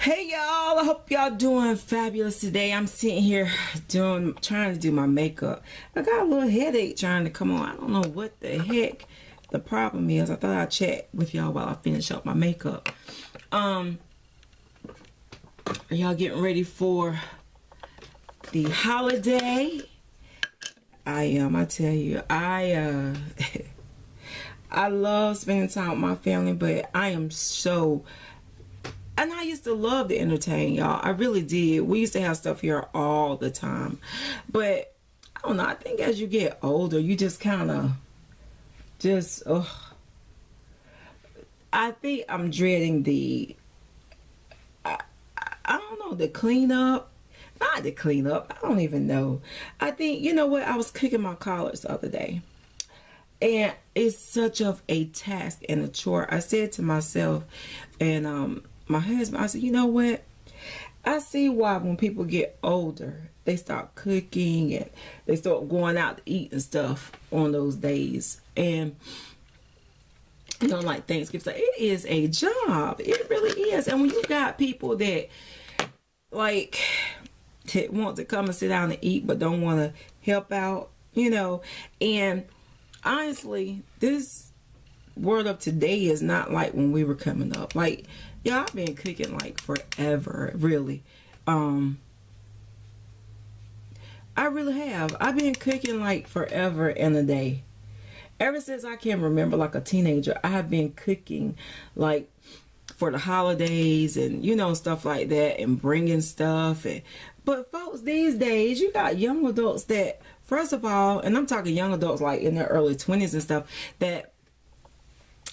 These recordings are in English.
Hey y'all, I hope y'all doing fabulous today. I'm sitting here trying to do my makeup. I got a little headache trying to come on. I don't know what the heck the problem is. I thought I'd chat with y'all while I finish up my makeup. Are y'all getting ready for the holiday? I am. I tell you, I love spending time with my family, but I am so... And I used to love to entertain y'all. I really did. We used to have stuff here all the time. But, I don't know. I think as you get older, you just kind of I think I'm dreading the, I don't know, the cleanup. Not the cleanup. I don't even know. I think, you know what? I was cooking my collards the other day. And it's such of a task and a chore. I said to myself and, my husband, I said, you know what? I see why when people get older, they start cooking and they start going out to eat and stuff on those days. And, you know, like Thanksgiving, so it is a job. It really is. And when you got people that, like, want to come and sit down and eat but don't want to help out, you know. And honestly, this world of today is not like when we were coming up. Like, y'all, I've been cooking like forever, really. I really have. I've been cooking like forever and a day. Ever since I can remember, like a teenager, I have been cooking like for the holidays and, you know, stuff like that, and bringing stuff. But folks, these days, you got young adults that, first of all, and I'm talking young adults like in their early 20s and stuff, that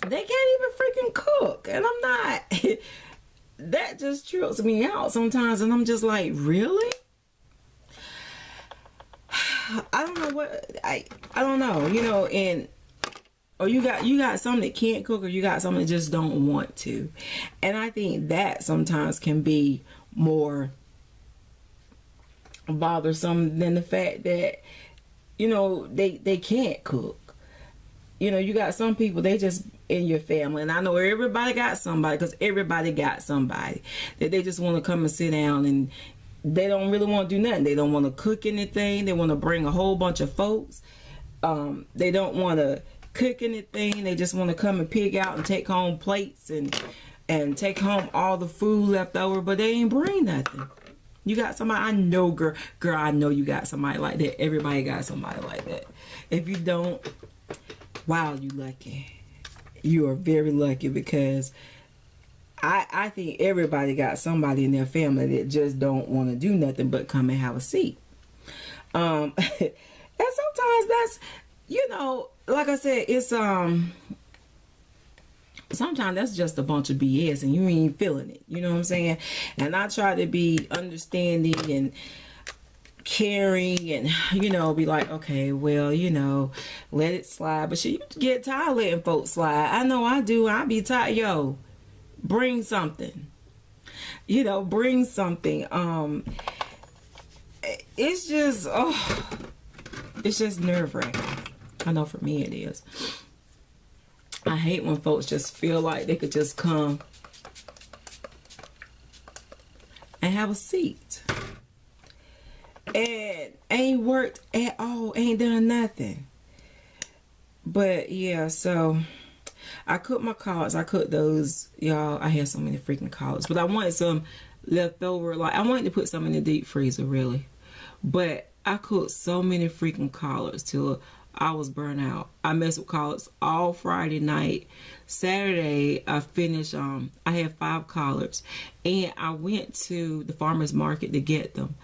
they can't even freaking cook. And I'm not. That just trips me out sometimes. And I'm just like, really? I don't know what, I don't know, you know. And or you got some that can't cook, or you got some that just don't want to. And I think that sometimes can be more bothersome than the fact that, you know, they can't cook. You know, you got some people, they just in your family, and I know everybody got somebody, because everybody got somebody that they just want to come and sit down, and they don't really want to do nothing. They don't want to cook anything. They want to bring a whole bunch of folks. They don't want to cook anything. They just want to come and pig out and take home plates and take home all the food left over, but they ain't bring nothing. You got somebody, I know, girl, I know you got somebody like that. Everybody got somebody like that. If you don't, wow, you lucky. You are very lucky, because I think everybody got somebody in their family that just don't want to do nothing but come and have a seat. And sometimes that's, you know, like I said, it's sometimes that's just a bunch of BS and you ain't feeling it. You know what I'm saying? And I try to be understanding and caring and, you know, be like, okay, well, you know, let it slide. But you get tired of letting folks slide. I know I do. I be tired. Yo, bring something. You know, bring something. It's just, it's just nerve-wracking. I know for me it is. I hate when folks just feel like they could just come and have a seat and ain't worked at all, ain't done nothing. But yeah, so I cooked my collards. I cooked those, y'all. I had so many freaking collards, but I wanted some left over. Like, I wanted to put some in the deep freezer, really, but I cooked so many freaking collards till I was burnt out. I messed with collards all Friday night. Saturday, I finished, I had 5 collards, and I went to the farmer's market to get them.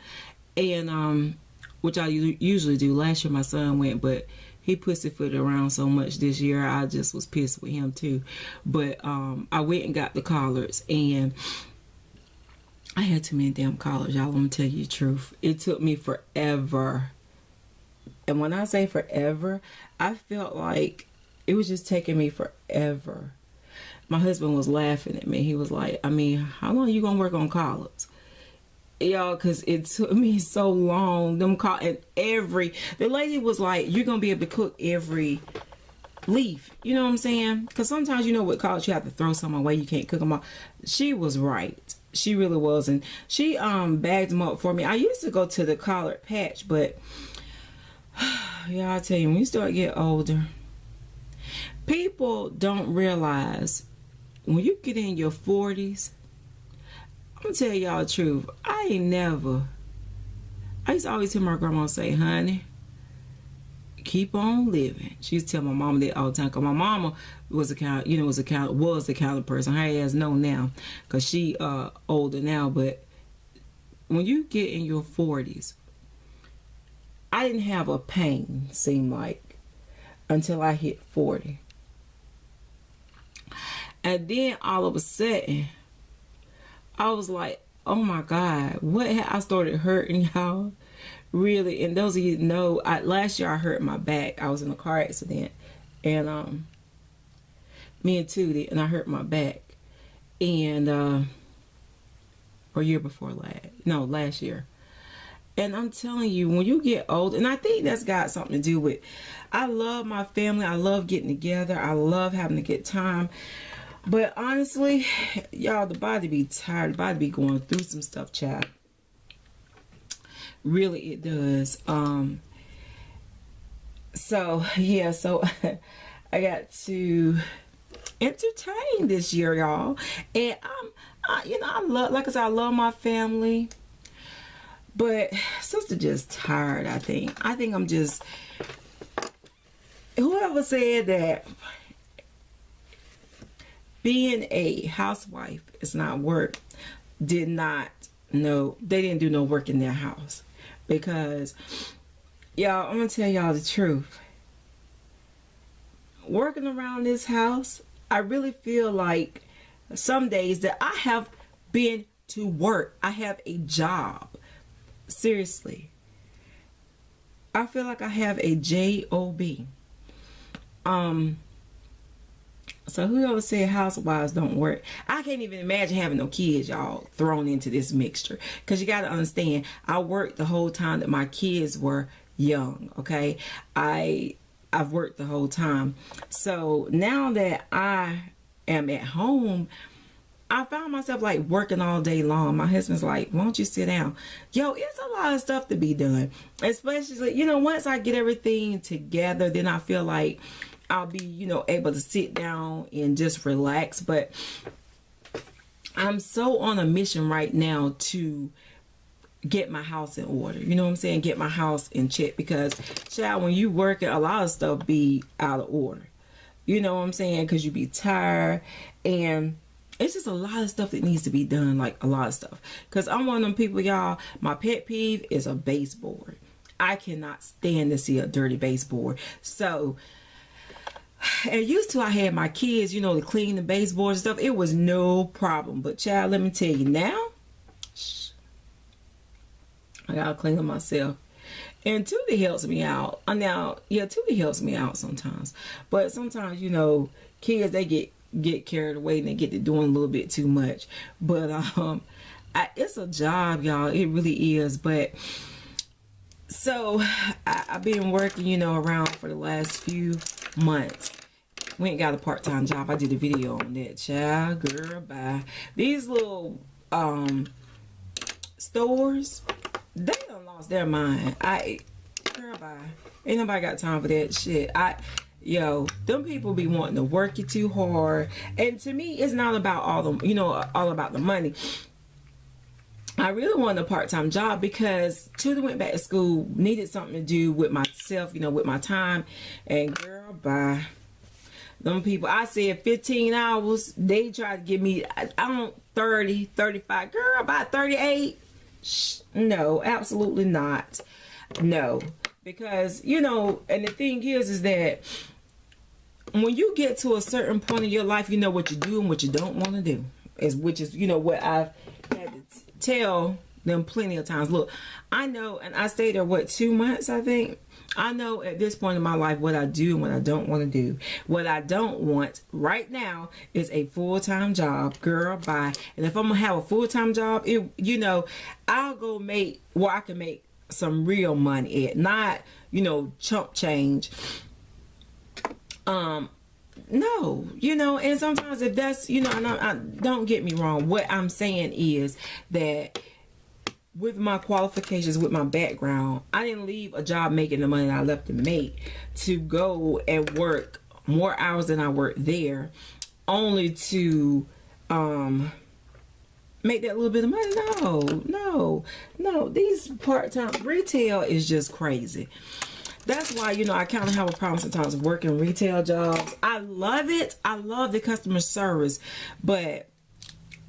And, which I usually do. Last year my son went, but he pussyfooted around so much this year, I just was pissed with him too. But, I went and got the collards, and I had too many damn collards, y'all. I'm gonna tell you the truth. It took me forever. And when I say forever, I felt like it was just taking me forever. My husband was laughing at me. He was like, I mean, how long are you gonna work on collards? Y'all, because it took me so long. The lady was like, you're gonna be able to cook every leaf. You know what I'm saying? Because sometimes, you know, with collards, you have to throw some away. You can't cook them all. She was right. She really was. And she bagged them up for me. I used to go to the Collard Patch, but yeah, I'll tell you, when you start getting older, people don't realize when you get in your 40s, I'm gonna tell y'all the truth. I used to always hear my grandma say, honey, keep on living. She used to tell my mama that all the time, because my mama was the kind of person. Her ass know now, because she older now. But when you get in your 40s, I didn't have a pain, seem like, until I hit 40. And then all of a sudden, I was like, oh my God, I started hurting, y'all. Really. And those of you that know, last year I hurt my back. I was in a car accident. And me and Tootie, and I hurt my back. And or year before last year. And I'm telling you, when you get old, and I think that's got something to do with, I love my family. I love getting together. I love having a good time. But honestly, y'all, the body be tired. The body be going through some stuff, child. Really, it does. So, yeah, so I got to entertain this year, y'all. And I love, like I said, I love my family. But sister just tired, I think. I think I'm just, whoever said that being a housewife is not work, did not know, they didn't do no work in their house. Because, y'all, I'm going to tell y'all the truth. Working around this house, I really feel like some days that I have been to work. I have a job. Seriously. I feel like I have a job. So whoever said housewives don't work, I can't even imagine having no kids, y'all, thrown into this mixture. Because you got to understand, I worked the whole time that my kids were young, okay? I've worked the whole time. So now that I am at home, I found myself like working all day long. My husband's like, why don't you sit down? Yo, it's a lot of stuff to be done. Especially, once I get everything together, then I feel like I'll be, able to sit down and just relax. But I'm so on a mission right now to get my house in order. You know what I'm saying? Get my house in check. Because, child, when you work, a lot of stuff be out of order. You know what I'm saying? Because you be tired. And it's just a lot of stuff that needs to be done. Like, a lot of stuff. Because I'm one of them people, y'all, my pet peeve is a baseboard. I cannot stand to see a dirty baseboard. So, and used to, I had my kids, to clean the baseboards and stuff. It was no problem. But, child, let me tell you, now, I gotta clean them myself. And Tootie helps me out. Tootie helps me out sometimes. But sometimes, kids, they get carried away and they get to doing a little bit too much. But it's a job, y'all. It really is. But so I've been working, around for the last few months. We ain't got a part-time job. I did a video on that, child. Girl, bye. These little stores, they done lost their mind. Girl, bye. Ain't nobody got time for that shit. Them people be wanting to work you too hard. And to me, it's not about all about the money. I really wanted a part-time job because Tootie went back to school, needed something to do with myself, with my time. And girl, bye. Them people, I said 15 hours. They tried to give me, 30, 35. Girl, about 38. No, absolutely not. No. Because, and the thing is that when you get to a certain point in your life, you know what you do and what you don't want to do. Which is, what I've had to tell them plenty of times. Look, I know, and I stayed there, 2 months, I think. I know at this point in my life what I do and what I don't want to do. What I don't want right now is a full-time job. Girl, bye. And if I'm going to have a full-time job, I'll go make where I can make some real money at. Not, chump change. no, you know, and sometimes if that's, you know, and I don't get me wrong, what I'm saying is that with my qualifications, with my background, I didn't leave a job making the money that I left to make to go and work more hours than I worked there, only to make that little bit of money. No. These part-time retail is just crazy. That's why, you know, I kind of have a problem sometimes working retail jobs. I love it. I love the customer service, but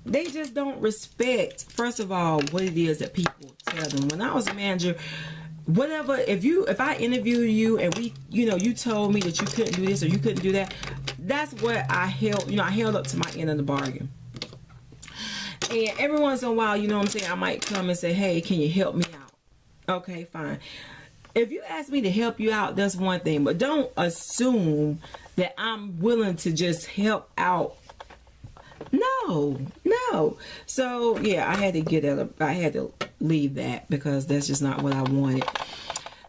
they just don't respect, first of all, what it is that people tell them. When I was a manager, whatever, if I interview you and we, you know, you told me that you couldn't do this or you couldn't do that, that's what I held, you know, I held up to my end of the bargain. And every once in a while, you know what I'm saying, I might come and say, hey, can you help me out? Okay, fine. If you ask me to help you out, that's one thing, but don't assume that I'm willing to just help out. No. So yeah, I had to get out of, I had to leave that because that's just not what I wanted.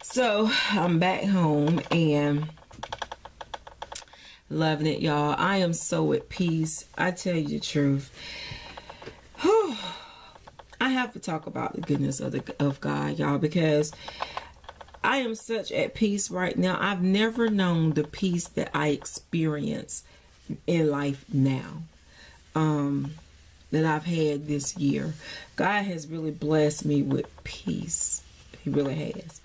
So I'm back home and loving it, y'all. I am so at peace. I tell you the truth. I have to talk about the goodness of God, y'all, because I am such at peace right now. I've never known the peace that I experience in life now. That I've had this year. God has really blessed me with peace. He really has.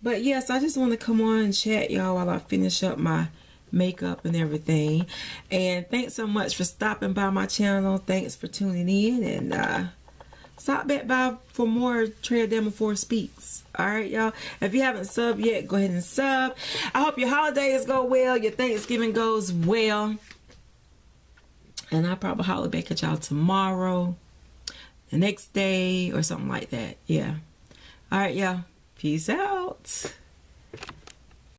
But yes, I just want to come on and chat, y'all, while I finish up my makeup and everything. And thanks so much for stopping by my channel. Thanks for tuning in, and stop back by for more Trea Davenport Speaks. Alright, y'all. If you haven't subbed yet, go ahead and sub. I hope your holidays go well, your Thanksgiving goes well. And I'll probably holler back at y'all tomorrow, the next day, or something like that. Yeah. Alright, y'all. Peace out.